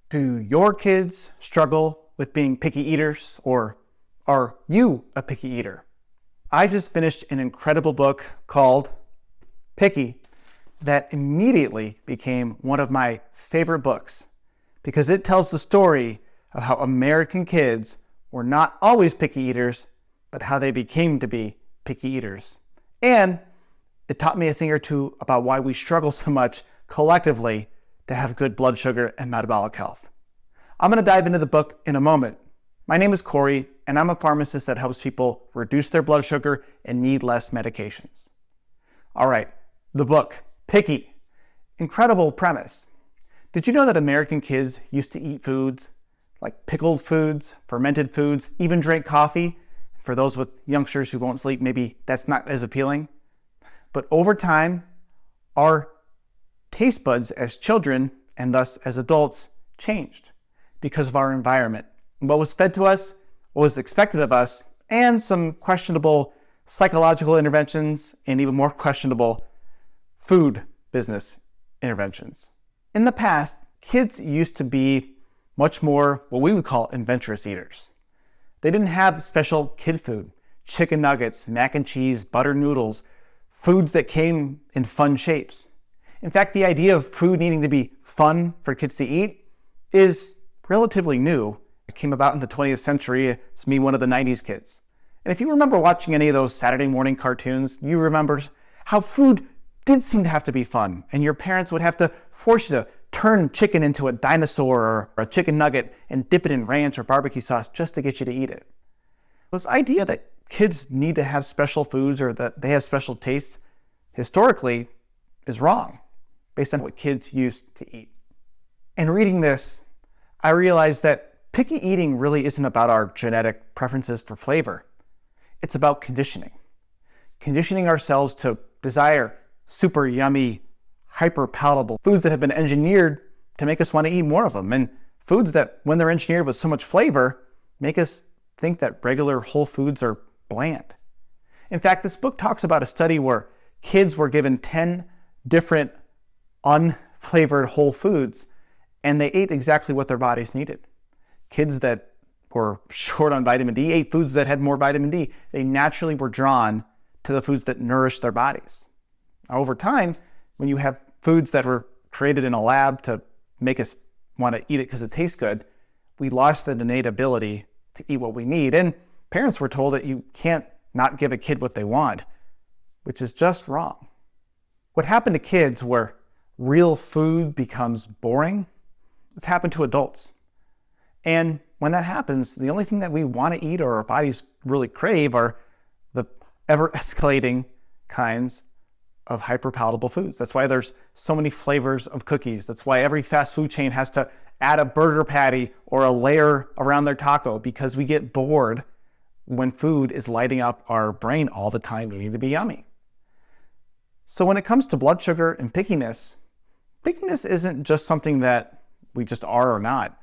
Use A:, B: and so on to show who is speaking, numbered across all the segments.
A: Do your kids struggle with being picky eaters, or are you a picky eater? I just finished an incredible book called Picky that immediately became one of my favorite books because it tells the story of how American kids were not always picky eaters, but how they became to be picky eaters. And it taught me a thing or two about why we struggle so much collectively to have good blood sugar and metabolic health. I'm going to dive into the book in a moment. My name is Cory, and I'm a pharmacist that helps people reduce their blood sugar and need less medications. All right, the book, Picky. Incredible premise. Did you know that American kids used to eat foods like pickled foods, fermented foods, even drink coffee? For those with youngsters who won't sleep, maybe that's not as appealing. But over time, our taste buds as children, and thus as adults, changed because of our environment. What was fed to us, what was expected of us, and some questionable psychological interventions and even more questionable food business interventions. In the past, kids used to be much more what we would call adventurous eaters. They didn't have special kid food, chicken nuggets, mac and cheese, butter noodles, foods that came in fun shapes. In fact, the idea of food needing to be fun for kids to eat is relatively new. It came about in the 20th century. It's me, one of the 90s kids. And if you remember watching any of those Saturday morning cartoons, you remember how food did seem to have to be fun, and your parents would have to force you to turn chicken into a dinosaur or a chicken nugget and dip it in ranch or barbecue sauce just to get you to eat it. This idea that kids need to have special foods or that they have special tastes historically is wrong based on what kids used to eat. And reading this, I realized that picky eating really isn't about our genetic preferences for flavor. It's about conditioning. Conditioning ourselves to desire super yummy, hyper-palatable foods that have been engineered to make us want to eat more of them, and foods that, when they're engineered with so much flavor, make us think that regular whole foods are bland. In fact, this book talks about a study where kids were given 10 different unflavored whole foods, and they ate exactly what their bodies needed. Kids that were short on vitamin D ate foods that had more vitamin D. They naturally were drawn to the foods that nourished their bodies. Over time, when you have foods that were created in a lab to make us want to eat it because it tastes good, we lost the innate ability to eat what we need. And parents were told that you can't not give a kid what they want, which is just wrong. What happened to kids where real food becomes boring, it's happened to adults. And when that happens, the only thing that we want to eat or our bodies really crave are the ever-escalating kinds of hyper-palatable foods. That's why there's so many flavors of cookies. That's why every fast food chain has to add a burger patty or a layer around their taco, because we get bored when food is lighting up our brain all the time. We need to be yummy. So when it comes to blood sugar and pickiness isn't just something that we just are or not.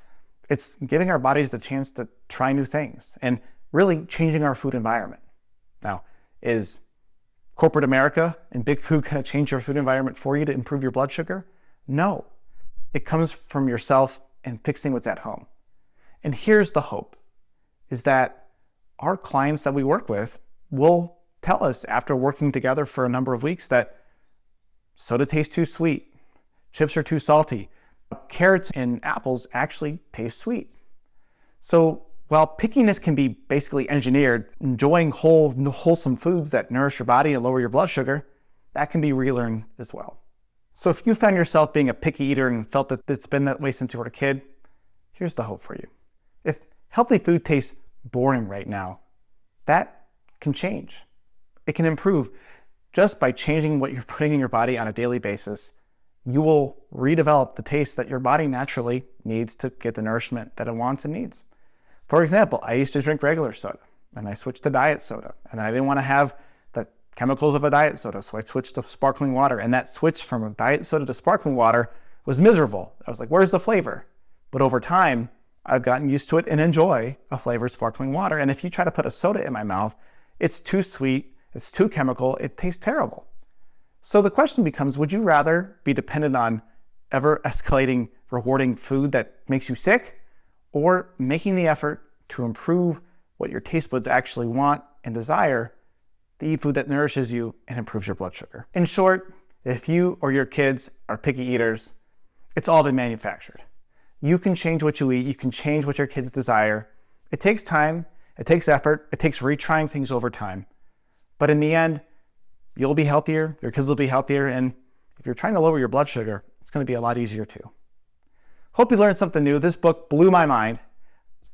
A: It's giving our bodies the chance to try new things and really changing our food environment. Now, is corporate America and big food going to change your food environment for you to improve your blood sugar? No. It comes from yourself and fixing what's at home. And here's the hope, is that our clients that we work with will tell us after working together for a number of weeks that soda tastes too sweet, chips are too salty, carrots and apples actually taste sweet. So while pickiness can be basically engineered, enjoying wholesome foods that nourish your body and lower your blood sugar, that can be relearned as well. So if you found yourself being a picky eater and felt that it's been that way since you were a kid, here's the hope for you. If healthy food tastes boring right now, that can change. It can improve. Just by changing what you're putting in your body on a daily basis, you will redevelop the taste that your body naturally needs to get the nourishment that it wants and needs. For example, I used to drink regular soda, and I switched to diet soda, and I didn't want to have the chemicals of a diet soda, so I switched to sparkling water, and that switch from a diet soda to sparkling water was miserable. I was like, where's the flavor? But over time, I've gotten used to it and enjoy a flavored sparkling water. And if you try to put a soda in my mouth, it's too sweet, it's too chemical, it tastes terrible. So the question becomes, would you rather be dependent on ever-escalating rewarding food that makes you sick, or making the effort to improve what your taste buds actually want and desire to eat food that nourishes you and improves your blood sugar. In short, if you or your kids are picky eaters, it's all been manufactured. You can change what you eat. You can change what your kids desire. It takes time. It takes effort. It takes retrying things over time. But in the end, you'll be healthier. Your kids will be healthier. And if you're trying to lower your blood sugar, it's going to be a lot easier too. Hope you learned something new. This book blew my mind.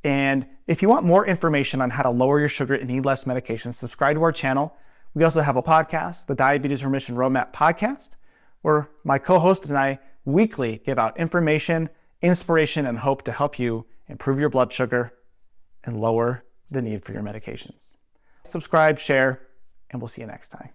A: And if you want more information on how to lower your sugar and need less medication, subscribe to our channel. We also have a podcast, the Diabetes Remission Roadmap Podcast, where my co-host and I weekly give out information, inspiration, and hope to help you improve your blood sugar and lower the need for your medications. Subscribe, share, and we'll see you next time.